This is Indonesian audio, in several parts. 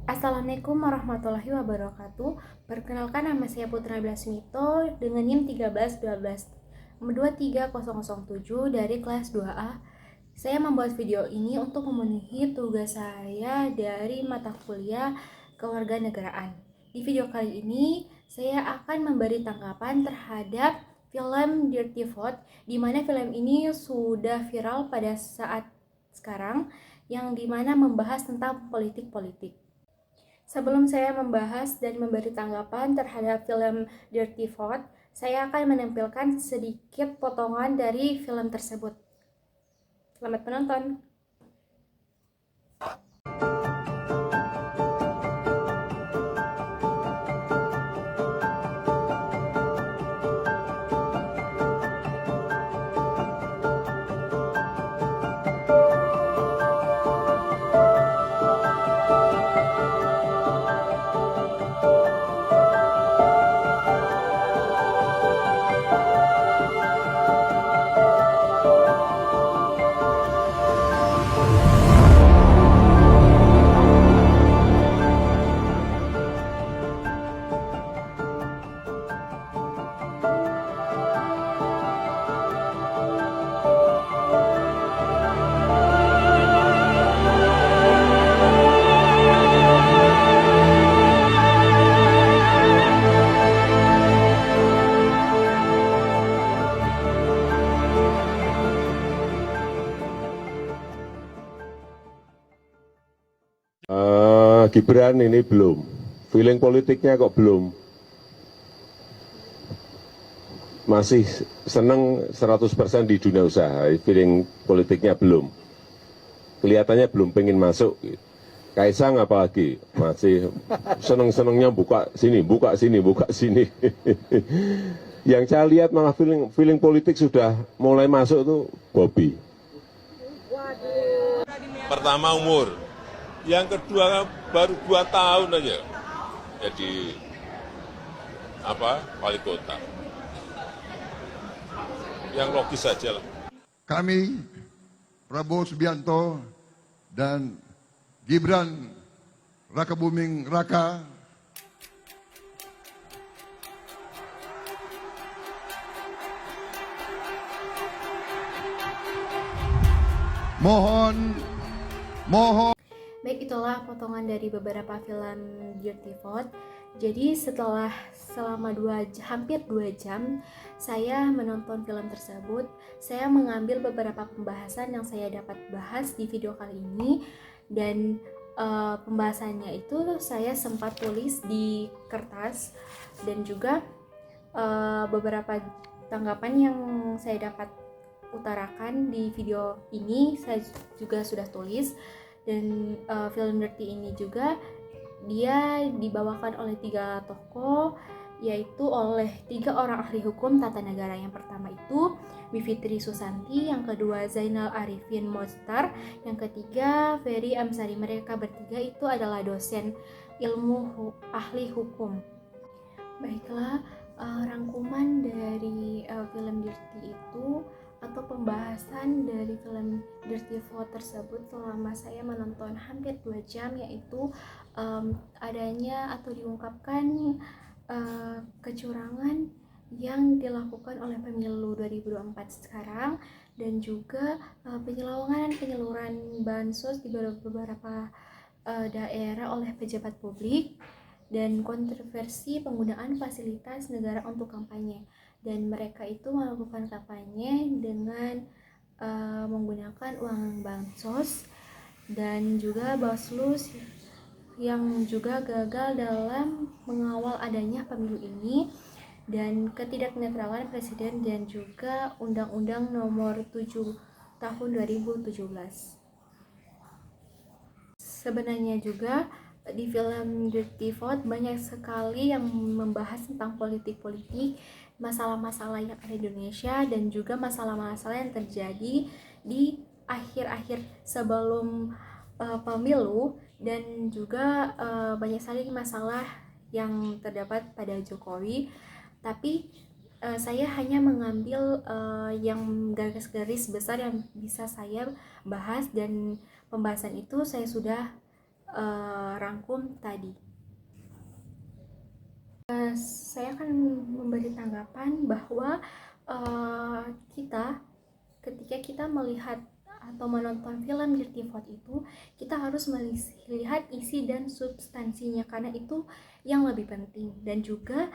Assalamualaikum warahmatullahi wabarakatuh. Perkenalkan, nama saya Putra Blasmito dengan NIM 131223007 dari kelas 2A. Saya membuat video ini untuk memenuhi tugas saya dari mata kuliah kewarganegaraan. Di video kali ini saya akan memberi tanggapan terhadap film Dirty Vote, di mana film ini sudah viral pada saat sekarang, yang dimana membahas tentang politik-politik. Sebelum saya membahas dan memberi tanggapan terhadap film Dirty Vote, saya akan menampilkan sedikit potongan dari film tersebut. Selamat menonton. Gibran ini belum, feeling politiknya kok belum, masih seneng 100% di dunia usaha, feeling politiknya belum, kelihatannya belum pengen masuk. Kaisang apalagi masih seneng-senengnya buka sini, buka sini, buka sini. Yang saya lihat malah feeling politik sudah mulai masuk tuh Bobi. Pertama umur, yang kedua baru 2 tahun aja jadi wali kota. Yang logis saja lah. Kami Prabowo Subianto dan Gibran Rakabuming Raka mohon Baik, itulah potongan dari beberapa film Dirty Vote. Jadi selama hampir 2 jam saya menonton film tersebut, saya mengambil beberapa pembahasan yang saya dapat bahas di video kali ini, dan pembahasannya itu saya sempat tulis di kertas, dan juga beberapa tanggapan yang saya dapat utarakan di video ini saya juga sudah tulis. Dan film Dirty ini juga dia dibawakan oleh 3 tokoh, yaitu oleh 3 orang ahli hukum tata negara. Yang pertama itu Bivitri Susanti, yang kedua Zainal Arifin Mochtar, yang ketiga Ferry Amsari. Mereka bertiga itu adalah dosen ahli hukum. Baiklah, rangkuman dari film Dirty itu atau pembahasan dari film Dirty Vote tersebut selama saya menonton hampir 2 jam, yaitu adanya atau diungkapkan kecurangan yang dilakukan oleh pemilu 2024 sekarang, dan juga penyaluran bansos di beberapa daerah oleh pejabat publik, dan kontroversi penggunaan fasilitas negara untuk kampanye. Dan mereka itu melakukan kampanye dengan menggunakan uang bansos, dan juga Bawaslu yang juga gagal dalam mengawal adanya pemilu ini, dan ketidaknetralan presiden, dan juga Undang-Undang Nomor 7 Tahun 2017. Sebenarnya juga di film Dirty Vote banyak sekali yang membahas tentang politik-politik, masalah-masalah yang ada di Indonesia, dan juga masalah-masalah yang terjadi di akhir-akhir sebelum pemilu, dan juga banyak sekali masalah yang terdapat pada Jokowi. Tapi saya hanya mengambil yang garis-garis besar yang bisa saya bahas, dan pembahasan itu saya sudah rangkum tadi. Saya akan memberi tanggapan bahwa ketika kita melihat atau menonton film Dirty Vote itu, kita harus melihat isi dan substansinya, karena itu yang lebih penting. Dan juga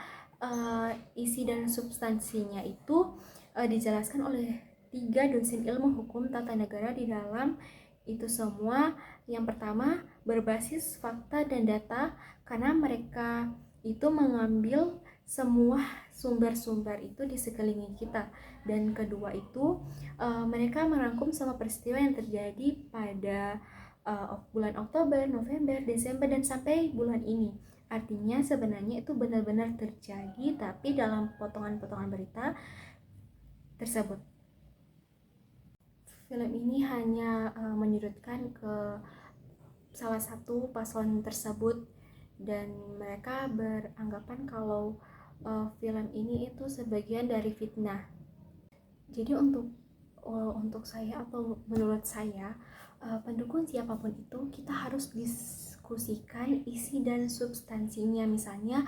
isi dan substansinya itu dijelaskan oleh 3 dosen ilmu hukum tata negara di dalam itu semua. Yang pertama, berbasis fakta dan data, karena mereka itu mengambil semua sumber-sumber itu di sekeliling kita. Dan kedua itu mereka merangkum semua peristiwa yang terjadi pada bulan Oktober, November, Desember, dan sampai bulan ini. Artinya sebenarnya itu benar-benar terjadi, tapi dalam potongan-potongan berita tersebut. Film ini hanya menyudutkan ke salah satu paslon tersebut, dan mereka beranggapan kalau film ini itu sebagian dari fitnah. Jadi untuk saya atau menurut saya, pendukung siapapun itu kita harus diskusikan isi dan substansinya. Misalnya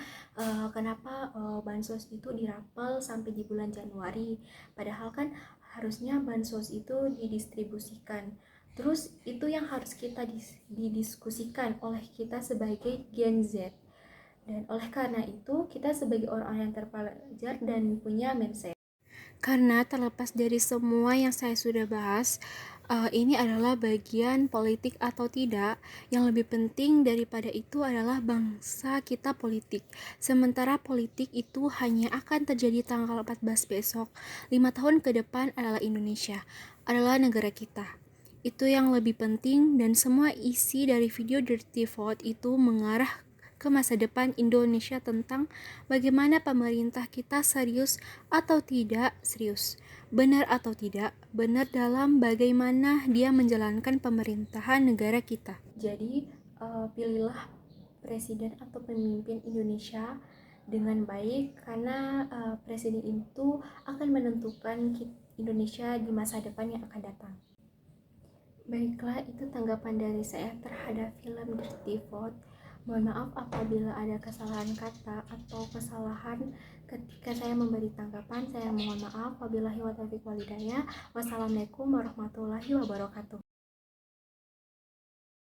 kenapa bansos itu dirapel sampai di bulan Januari, padahal kan harusnya bansos itu didistribusikan. Terus itu yang harus kita didiskusikan oleh kita sebagai Gen Z. Dan oleh karena itu kita sebagai orang-orang yang terpelajar dan punya mindset. Karena terlepas dari semua yang saya sudah bahas, ini adalah bagian politik atau tidak. Yang lebih penting daripada itu adalah bangsa kita politik. Sementara politik itu hanya akan terjadi tanggal 14 besok. 5 tahun ke depan adalah Indonesia, adalah negara kita. Itu yang lebih penting, dan semua isi dari video Dirty Vote itu mengarah ke masa depan Indonesia tentang bagaimana pemerintah kita serius atau tidak serius, benar atau tidak benar dalam bagaimana dia menjalankan pemerintahan negara kita. Jadi pilihlah presiden atau pemimpin Indonesia dengan baik, karena presiden itu akan menentukan Indonesia di masa depan yang akan datang. Baiklah, itu tanggapan dari saya terhadap film Dirty Vote. Mohon maaf apabila ada kesalahan kata atau kesalahan ketika saya memberi tanggapan. Saya mohon maaf. Wabillahi wa taufiq walhidayah. Wassalamualaikum warahmatullahi wabarakatuh.